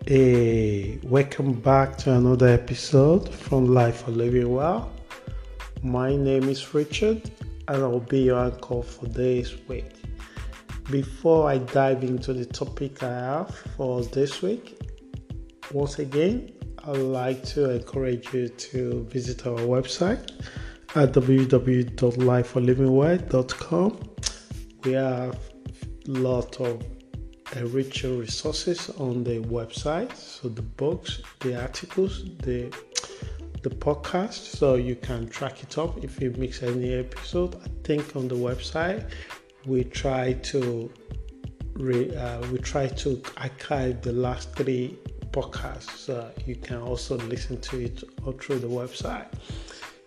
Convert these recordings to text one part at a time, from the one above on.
Hey, welcome back to another episode from Life for Living Well. My name is Richard and I'll be your anchor for this week. Before I dive into the topic I have for this week, once again, I'd like to encourage you to visit our website at www.lifeforlivingwell.com. We have a lot of enriching resources on the website, so the books, the articles, the podcast, so you can track it up if you mix any episode. I think on the website we try to archive the last 3 podcasts, so you can also listen to it all through the website.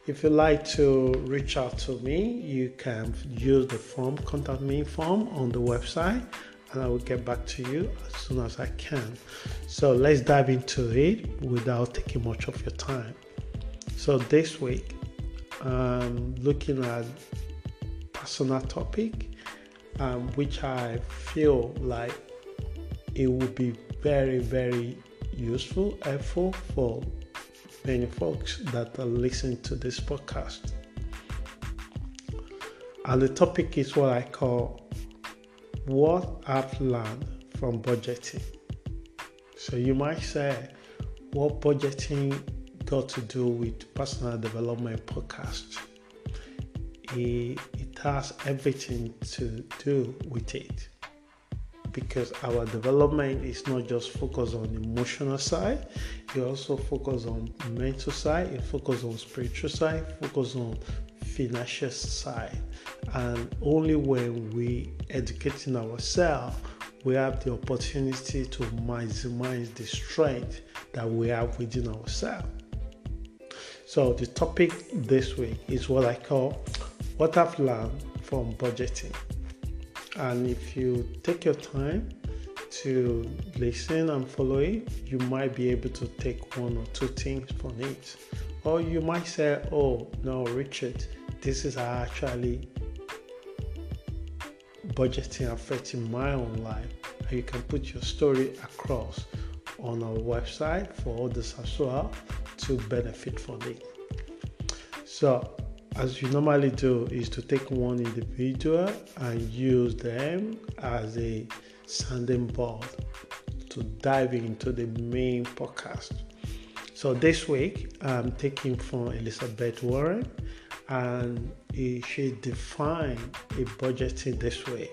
If you like to reach out to me, you can use the contact me form on the website, and I will get back to you as soon as I can. So let's dive into it without taking much of your time. So this week, I'm looking at personal topic, which I feel like it would be very, very useful, helpful for many folks that are listening to this podcast. And the topic is what I call what I've learned from budgeting. So you might say, what budgeting got to do with personal development podcast? It has everything to do with it, because our development is not just focused on the emotional side, it also focuses on mental side, it focuses on spiritual side, focuses on financial side. And only when we educating ourselves, we have the opportunity to maximize the strength that we have within ourselves. So the topic this week is what I call what I've learned from budgeting. And if you take your time to listen and follow it, you might be able to take 1 or 2 things from it. Or you might say, oh no, Richard, this is actually budgeting affecting my own life. And you can put your story across on our website for others as well to benefit from it. So as you normally do is to take one individual and use them as a sounding board to dive into the main podcast. So this week I'm taking from Elizabeth Warren, and she defined a budgeting this way.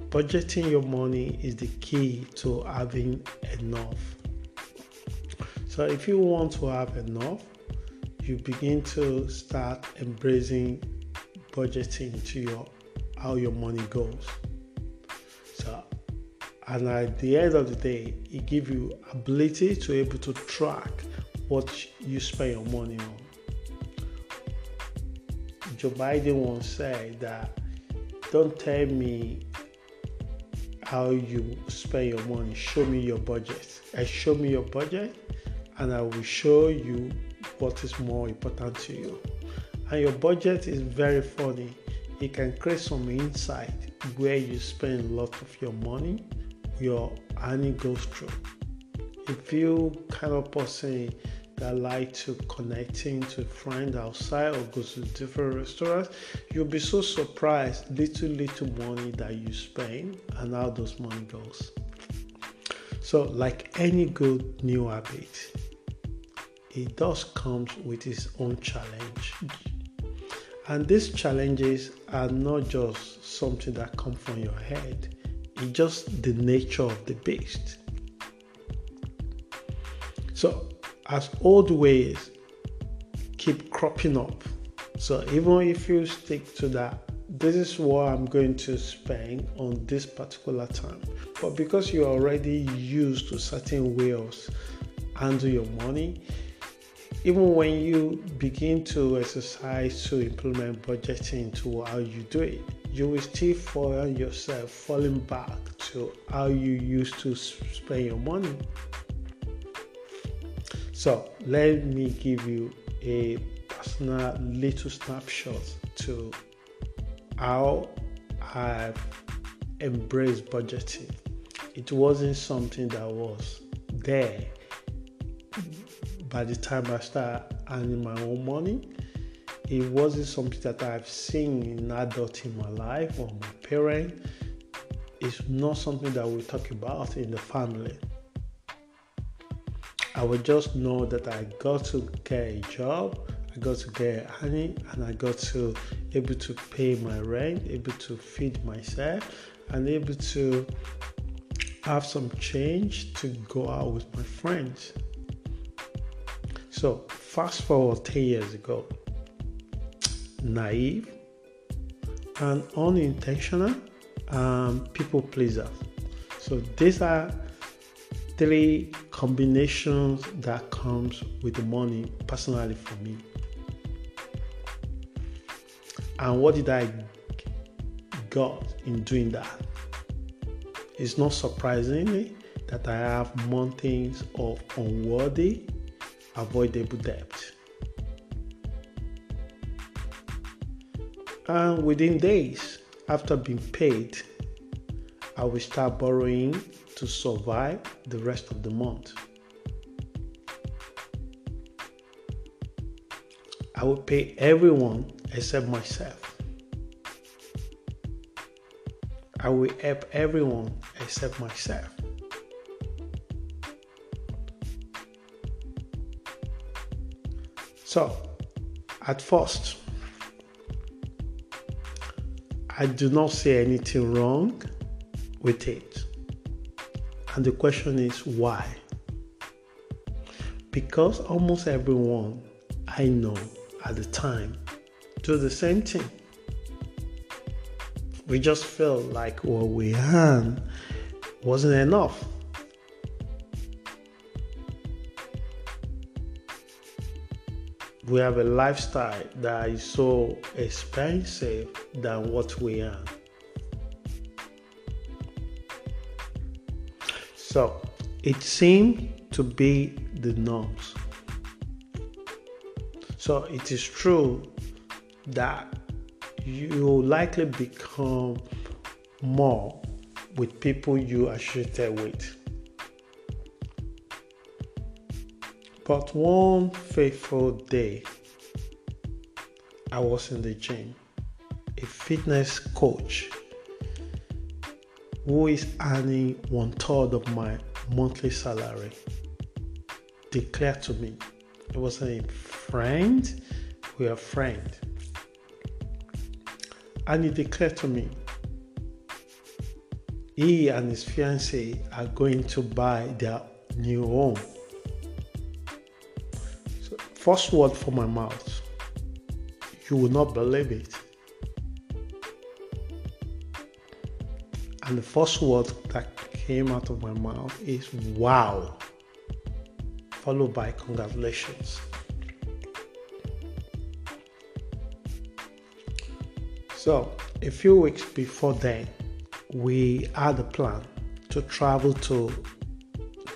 Budgeting your money is the key to having enough. So if you want to have enough, you begin to start embracing budgeting to how your money goes. So, and at the end of the day, it gives you ability to able to track what you spend your money on. Joe Biden once said that, don't tell me how you spend your money, show me your budget. Show me your budget and I will show you what is more important to you. And your budget is very funny. It can create some insight where you spend a lot of your money, your earning goes through. If you kind of person that like to connecting to friends outside or go to different restaurants, you'll be so surprised little money that you spend and how those money goes. So like any good new habit, it does come with its own challenge. And these challenges are not just something that come from your head. It's just the nature of the beast. So as old ways keep cropping up, so even if you stick to that, this is what I'm going to spend on this particular time. But because you're already used to certain ways handle your money, even when you begin to exercise to implement budgeting to how you do it, you will still find yourself falling back to how you used to spend your money. So let me give you a personal little snapshot to how I've embraced budgeting. It wasn't something that was there by the time I start earning my own money. It wasn't something that I've seen in adult in my life or my parents. It's not something that we talk about in the family. I would just know that I got to get a job, I got to get earning, and I got to able to pay my rent, able to feed myself, and able to have some change to go out with my friends. So fast forward 10 years ago, naive and unintentional people pleaser. So these are three combinations that comes with the money personally for me. And what did I got in doing that? It's not surprisingly that I have mountains of unworthy, avoidable debt. And within days after being paid, I will start borrowing to survive the rest of the month. I will pay everyone except myself. I will help everyone except myself. So, at first, I do not see anything wrong with it. And the question is why? Because almost everyone I know at the time do the same thing. We just felt like what we had wasn't enough. We have a lifestyle that is so expensive than what we have. So it seemed to be the norms. So it is true that you likely become more with people you associated with. But one fateful day, I was in the gym. A fitness coach who is earning 1/3 of my monthly salary declared to me, it wasn't a friend, we are friends. And he declared to me, he and his fiancée are going to buy their new home. So, first word from my mouth, you will not believe it. And the first word that came out of my mouth is wow, followed by congratulations. So a few weeks before then, we had a plan to travel to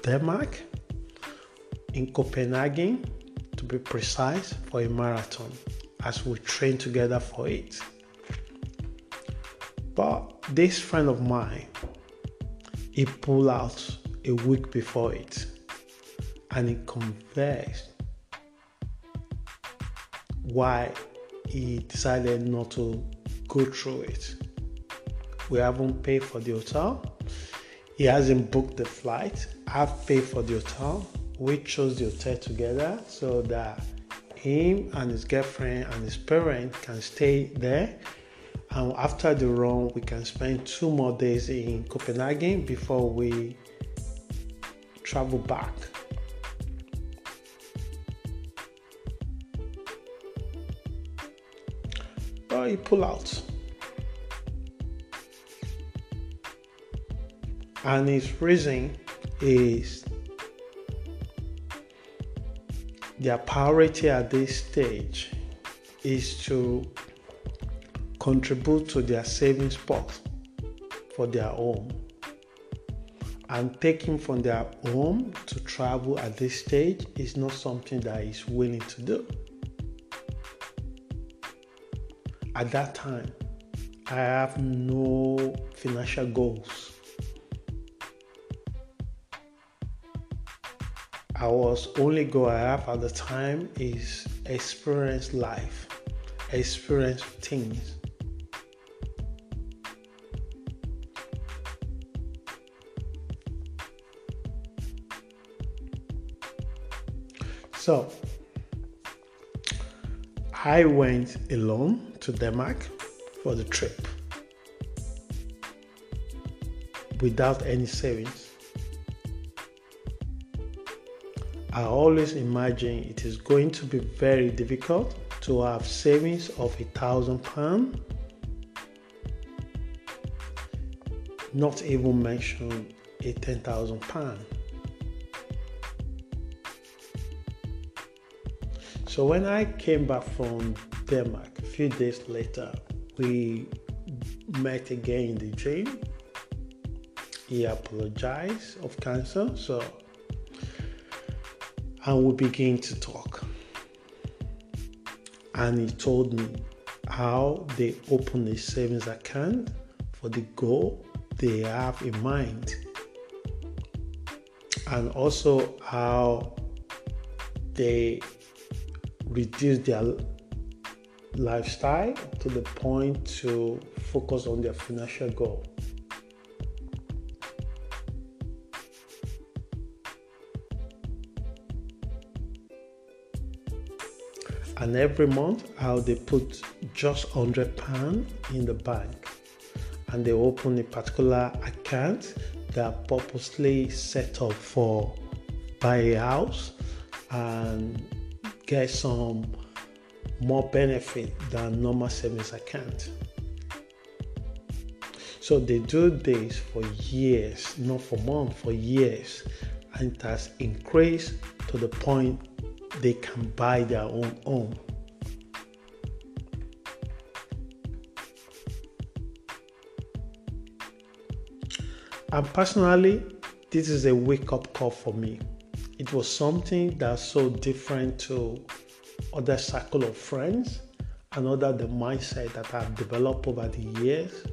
Denmark, in Copenhagen to be precise, for a marathon, as we trained together for it. But this friend of mine, he pulled out a week before it, and he confessed why he decided not to go through it. We haven't paid for the hotel. He hasn't booked the flight. I've paid for the hotel. We chose the hotel together so that him and his girlfriend and his parents can stay there. And after the run, we can spend 2 more days in Copenhagen before we travel back. But he pulled out. And his reason is their priority at this stage is to contribute to their savings pot for their home. And taking from their home to travel at this stage is not something that he's willing to do. At that time, I have no financial goals. only goal I have at the time is experience life, experience things. So I went alone to Denmark for the trip without any savings. I always imagine it is going to be very difficult to have savings of £1,000, not even mention a £10,000. So when I came back from Denmark, a few days later, we met again in the gym. He apologized of cancer, and we began to talk. And he told me how they opened a savings account for the goal they have in mind, and also how they reduce their lifestyle to the point to focus on their financial goal. And every month, how they put just £100 in the bank, and they open a particular account that purposely set up for buy a house and get some more benefit than normal savings account. So they do this for years, not for months, for years, and it has increased to the point they can buy their own home. And personally, this is a wake-up call for me. It was something that's so different to other circle of friends and other the mindset that I've developed over the years,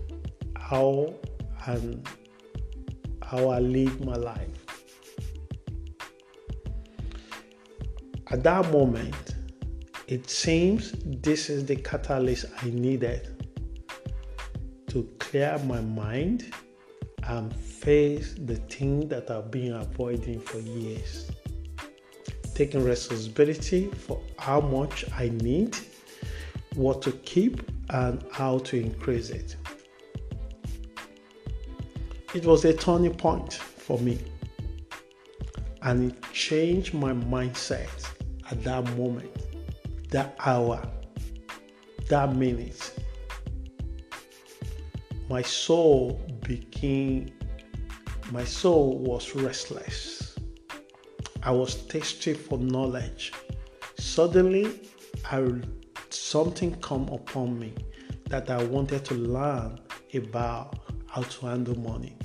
how I live my life. At that moment, it seems this is the catalyst I needed to clear my mind and face the thing that I've been avoiding for years. Taking responsibility for how much I need, what to keep, and how to increase it. It was a turning point for me, and it changed my mindset at that moment, that hour, that minute. My soul was restless. I was thirsty for knowledge. Suddenly, something come upon me that I wanted to learn about how to handle money.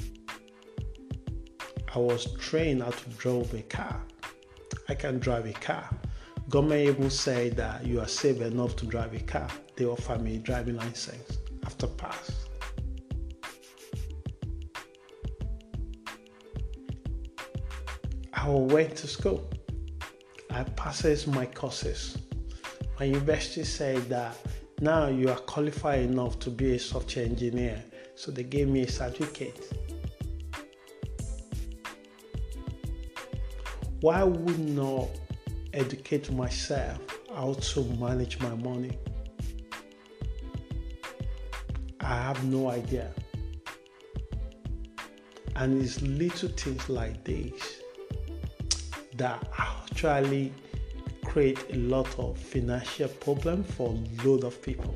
I was trained how to drive a car. I can drive a car. Government even say that you are safe enough to drive a car. They offer me a driving license after pass. I went to school. I passed my courses. My university said that now you are qualified enough to be a software engineer. So they gave me a certificate. Why would not educate myself how to manage my money? I have no idea. And it's little things like this that actually create a lot of financial problem for a lot of people.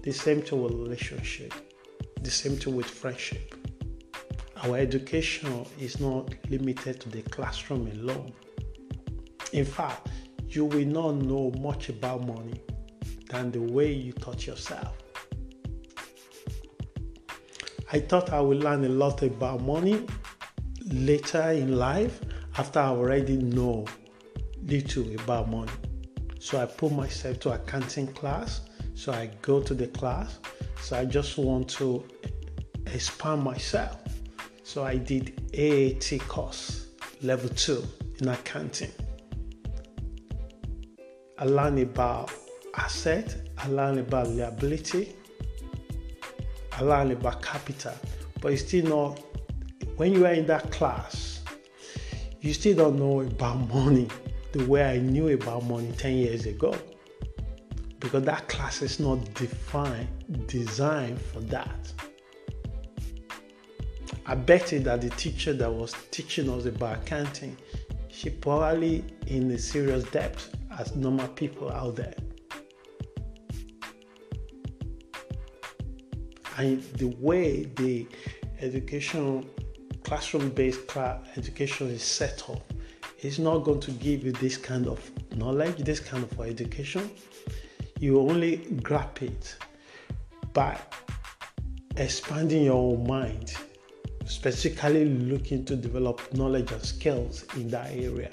The same thing with relationship, the same thing with friendship. Our education is not limited to the classroom alone. In fact, you will not know much about money than the way you taught yourself. I thought I would learn a lot about money later in life after I already know little about money. So I put myself to accounting class. So I go to the class. So I just want to expand myself. So I did AAT course, level 2 in accounting. I learned about asset, I learned about liability, I learned about capital. But it's still not, when you are in that class, you still don't know about money the way I knew about money 10 years ago. Because that class is not designed for that. I bet you that the teacher that was teaching us about accounting, she probably in a serious debt as normal people out there. And the way the classroom-based education is set up, it's not going to give you this kind of knowledge, this kind of education. You only grab it by expanding your own mind, specifically looking to develop knowledge and skills in that area.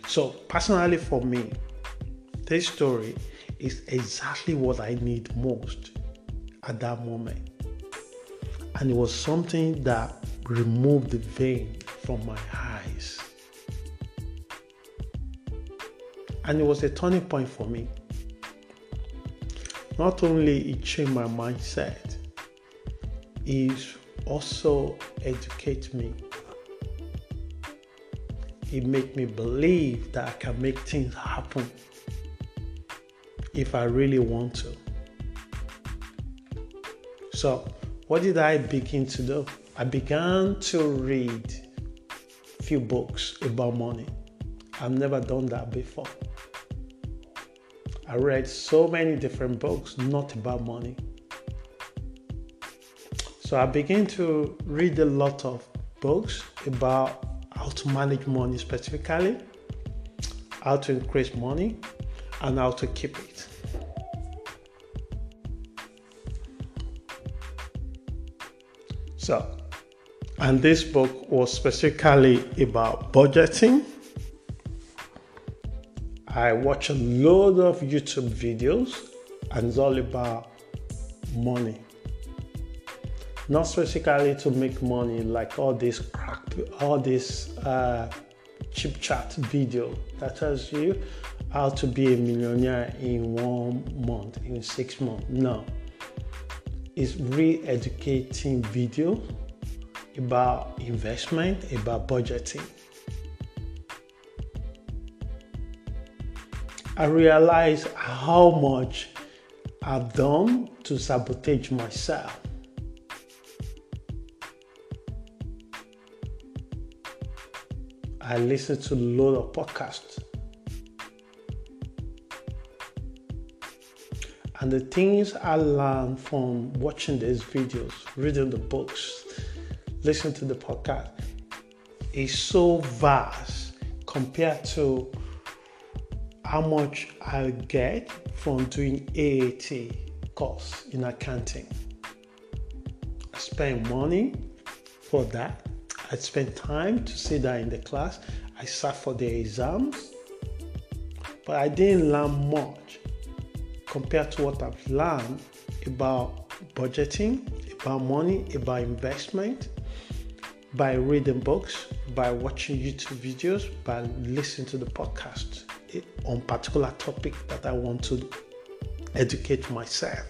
So personally for me, this story is exactly what I need most at that moment. And it was something that removed the vein from my eyes. And it was a turning point for me. Not only it changed my mindset, it also educated me. It made me believe that I can make things happen if I really want to. So, what did I begin to do? I began to read a few books about money. I've never done that before. I read so many different books, not about money. So I began to read a lot of books about how to manage money specifically, how to increase money, and how to keep it. So, and this book was specifically about budgeting. I watched a load of YouTube videos, and it's all about money. Not specifically to make money like all this cheap chat video that tells you how to be a millionaire in 1 month, in 6 months. No. It's re-educating video about investment, about budgeting. I realized how much I've done to sabotage myself. I listened to a lot of podcasts. And the things I learned from watching these videos, reading the books, listening to the podcast is so vast compared to how much I get from doing AAT course in accounting. I spend money for that. I spent time to sit down in the class. I sat for the exams, but I didn't learn much compared to what I've learned about budgeting, about money, about investment, by reading books, by watching YouTube videos, by listening to the podcast on particular topic that I want to educate myself.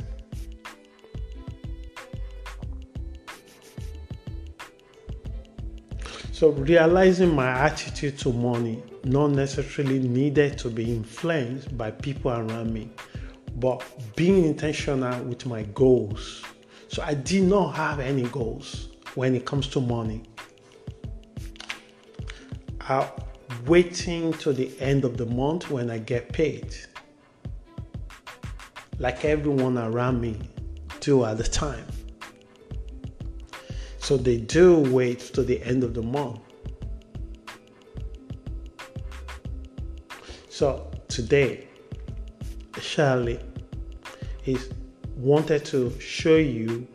So realizing my attitude to money not necessarily needed to be influenced by people around me, but being intentional with my goals. So I did not have any goals when it comes to money. I'm waiting to the end of the month when I get paid, like everyone around me do at the time. So they do wait to the end of the month. So today, Shirley wanted to show you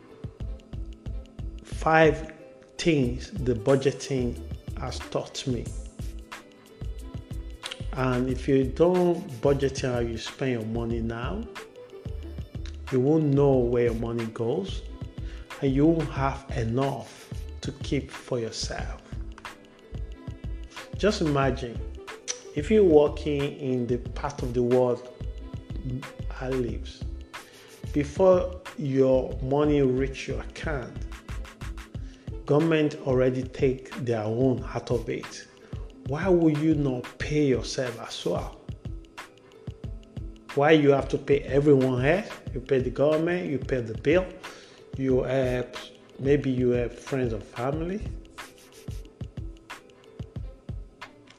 5 things the budgeting has taught me. And if you don't budget how you spend your money now, you won't know where your money goes, and you won't have enough to keep for yourself. Just imagine if you're working in the part of the world I live, before your money reach your account, government already take their own out of it. Why would you not pay yourself as well? Why you have to pay everyone else? You pay the government, you pay the bill, maybe you have friends or family,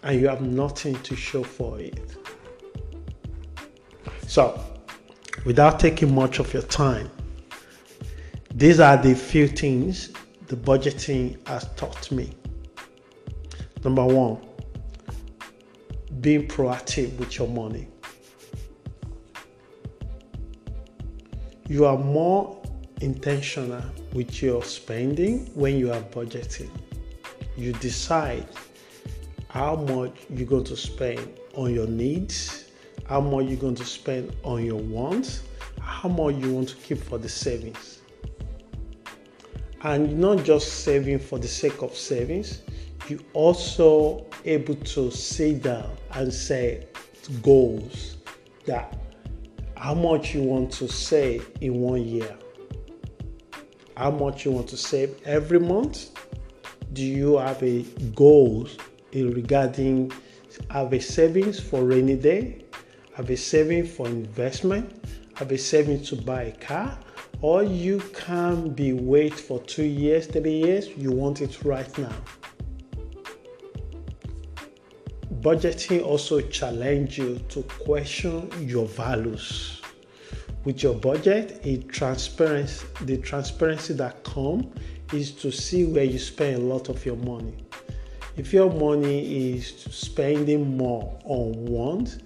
and you have nothing to show for it. So, without taking much of your time, these are the few things the budgeting has taught me. Number one, being proactive with your money. You are more intentional with your spending when you are budgeting. You decide how much you're going to spend on your needs, how much you're going to spend on your wants, how much you want to keep for the savings. And you're not just saving for the sake of savings, you also able to sit down and set goals that how much you want to save in 1 year, how much you want to save every month. Do you have a goals regarding have a savings for rainy day, have a saving for investment, have a saving to buy a car, or you can be wait for 2 years, 3 years, you want it right now. Budgeting also challenge you to question your values. With your budget, the transparency that comes is to see where you spend a lot of your money. If your money is spending more on wants,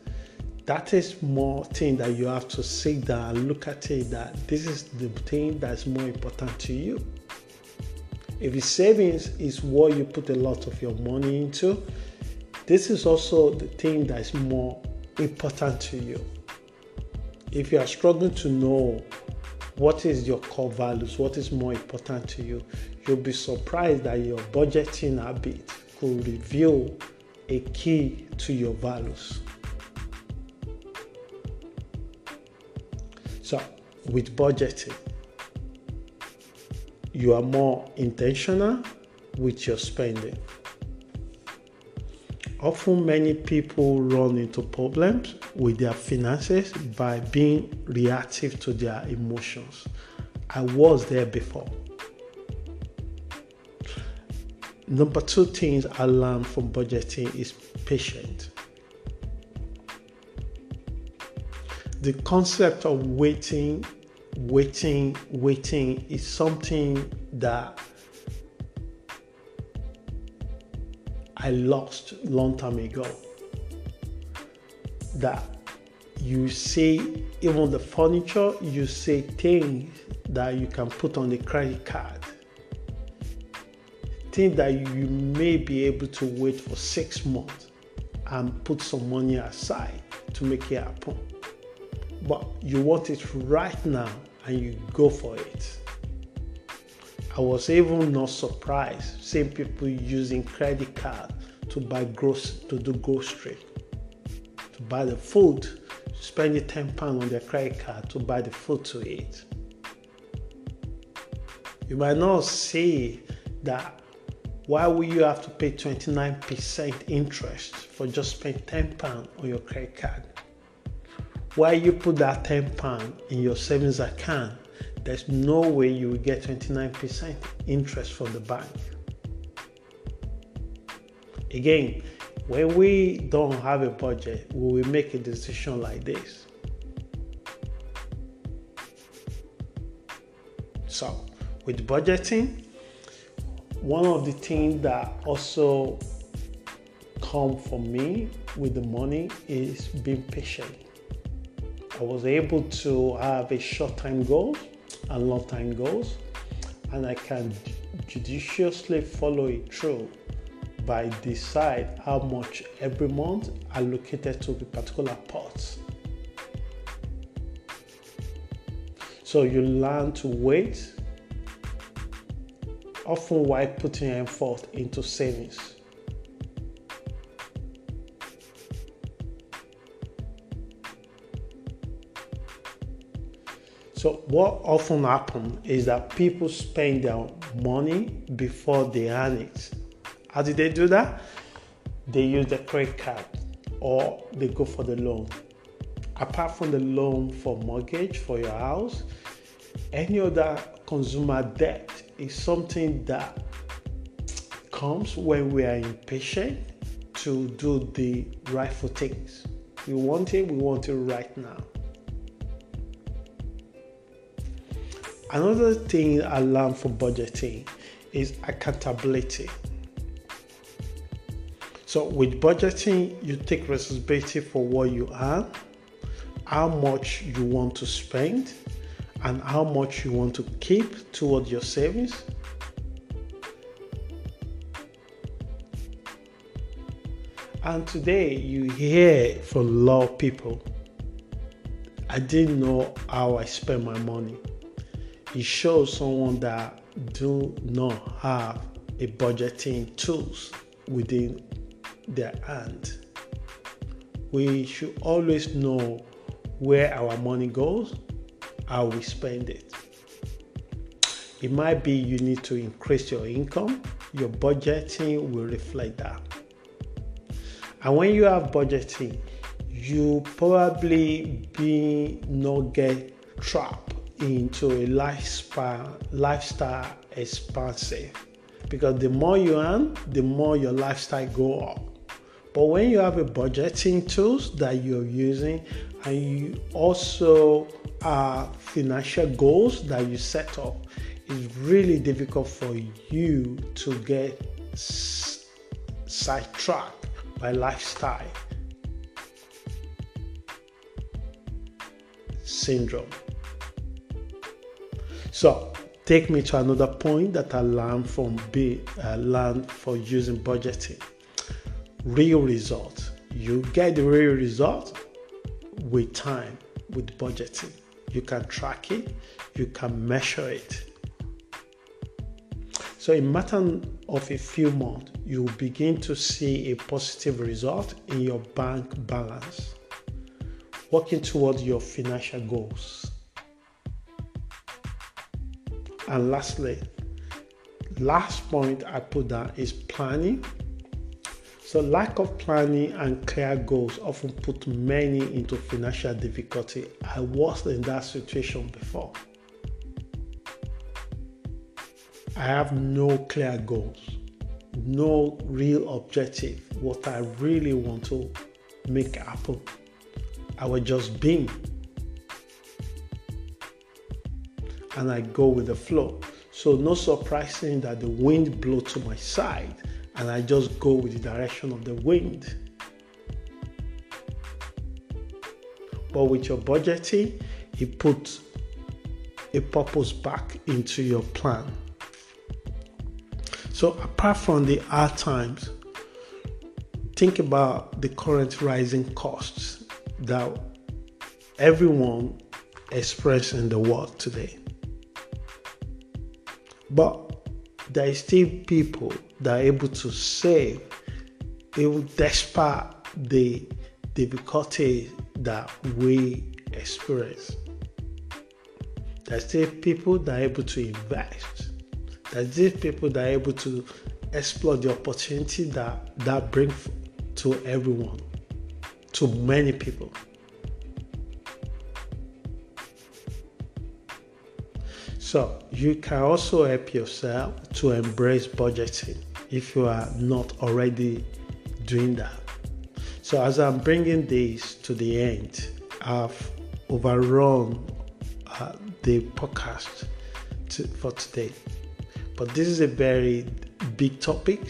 that is more thing that you have to sit down and look at it, that this is the thing that's more important to you. If the savings is what you put a lot of your money into, this is also the thing that is more important to you. If you are struggling to know what is your core values, what is more important to you, you'll be surprised that your budgeting habit could reveal a key to your values. So, with budgeting, you are more intentional with your spending. Often many people run into problems with their finances by being reactive to their emotions. I was there before. Number 2 things I learned from budgeting is patience. The concept of waiting is something that I lost long time ago. That you see, even the furniture, you see things that you can put on the credit card. Things that you may be able to wait for 6 months and put some money aside to make it happen. But you want it right now and you go for it. I was even not surprised seeing people using credit card to buy to do grocery, to buy the food, spending £10 on their credit card to buy the food to eat. You might not see that. Why will you have to pay 29% interest for just spending £10 on your credit card? Why you put that £10 in your savings account? There's no way you will get 29% interest from the bank. Again, when we don't have a budget, we will make a decision like this. So, with budgeting, one of the things that also come for me with the money is being patient. I was able to have a short-time goals and long-time goals, and I can judiciously follow it through by decide how much every month allocated to the particular pots. So you learn to wait, often while putting effort into savings. So what often happens is that people spend their money before they earn it. How do they do that? They use the credit card or they go for the loan. Apart from the loan for mortgage for your house, any other consumer debt is something that comes when we are impatient to do the rightful things. We want it right now. Another thing I learned from budgeting is accountability. So with budgeting, you take responsibility for what you earn, how much you want to spend, and how much you want to keep toward your savings. And today you hear from a lot of people, I didn't know how I spend my money. It shows someone that do not have a budgeting tools within their hand. We should always know where our money goes, how we spend it. It might be you need to increase your income. Your budgeting will reflect that. And when you have budgeting, you probably not get trapped into a lifestyle expansive, because the more you earn, the more your lifestyle go up. But when you have a budgeting tools that you're using, and you also have financial goals that you set up, it's really difficult for you to get sidetracked by lifestyle syndrome. So take me to another point that I learned for using budgeting. Real results. You get the real result with time, with budgeting. You can track it, you can measure it. So in a matter of a few months, you will begin to see a positive result in your bank balance, working towards your financial goals. And lastly, last point I put down is planning. So lack of planning and clear goals often put many into financial difficulty. I was in that situation before. I have no clear goals, no real objective, what I really want to make happen. I was just being. And I go with the flow. So no surprising that the wind blows to my side and I just go with the direction of the wind. But with your budgeting, it puts a purpose back into your plan. So apart from the hard times, think about the current rising costs that everyone experiences in the world today. But there is still people that are able to save even despite the difficulties that we experience. There's still people that are able to invest. There's still people that are able to explore the opportunity that brings to everyone, to many people. So you can also help yourself to embrace budgeting if you are not already doing that. So as I'm bringing this to the end, I've overrun the podcast for today. But this is a very big topic,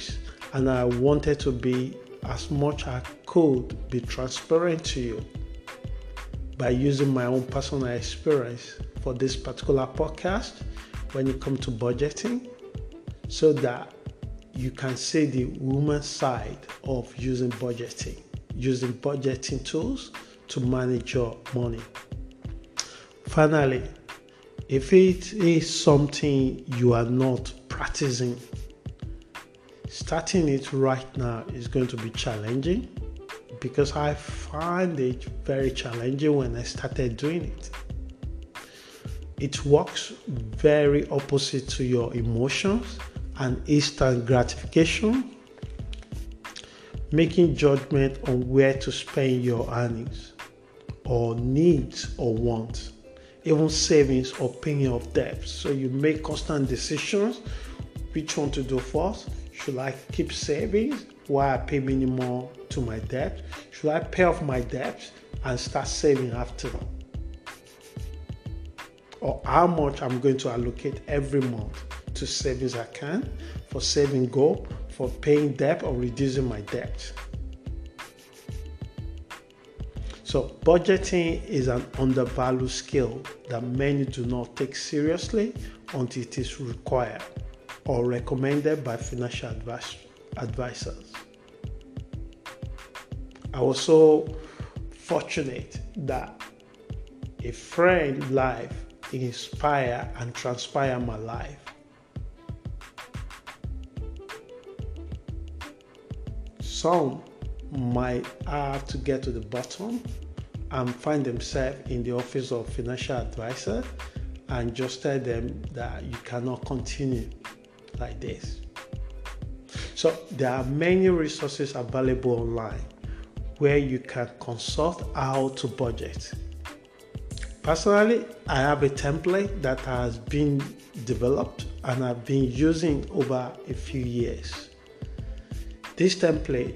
and I wanted to be as much as I could be transparent to you by using my own personal experience for this particular podcast when it comes to budgeting, so that you can see the woman side of using budgeting tools to manage your money. Finally, If it is something you are not practicing, starting it right now is going to be challenging, because I find it very challenging when I started doing it. It works very opposite to your emotions and instant gratification, making judgment on where to spend your earnings, or needs or wants, even savings or paying off debts. So you make constant decisions which one to do first. Should I keep savings while I pay minimum to my debt? Should I pay off my debts and start saving after? Or how much I'm going to allocate every month to savings account, for saving goal, for paying debt or reducing my debt. So budgeting is an undervalued skill that many do not take seriously until it is required or recommended by financial advisors. I was so fortunate that a friend life inspire and transpire my life. Some might have to get to the bottom and find themselves in the office of financial advisor and just tell them that you cannot continue like this. So there are many resources available online where you can consult how to budget. Personally, I have a template that has been developed and I've been using over a few years. This template,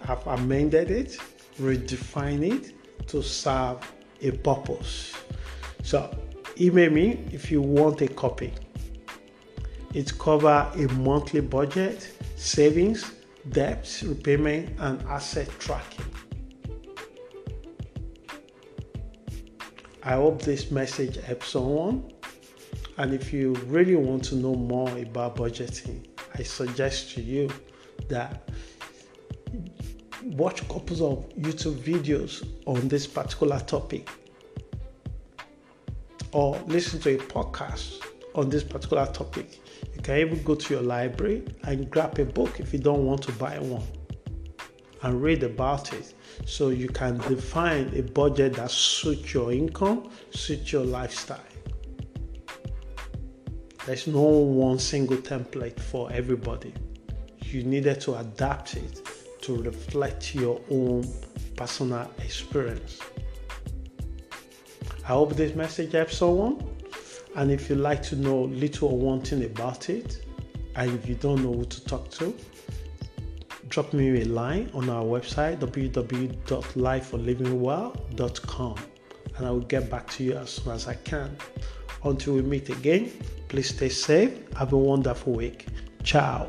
I've amended it, redefined it to serve a purpose. So email me if you want a copy. It covers a monthly budget, savings, debts, repayment, and asset tracking. I hope this message helps someone. And if you really want to know more about budgeting, I suggest to you that watch couples of YouTube videos on this particular topic, or listen to a podcast on this particular topic. You can even go to your library and grab a book if you don't want to buy one and read about it, so you can define a budget that suits your income, suits your lifestyle. There's no one single template for everybody. You needed to adapt it to reflect your own personal experience. I hope this message helps someone. And if you'd like to know little or one thing about it, and if you don't know who to talk to, drop me a line on our website, www.lifeforlivingwell.com, and I will get back to you as soon as I can. Until we meet again, please stay safe. Have a wonderful week. Ciao.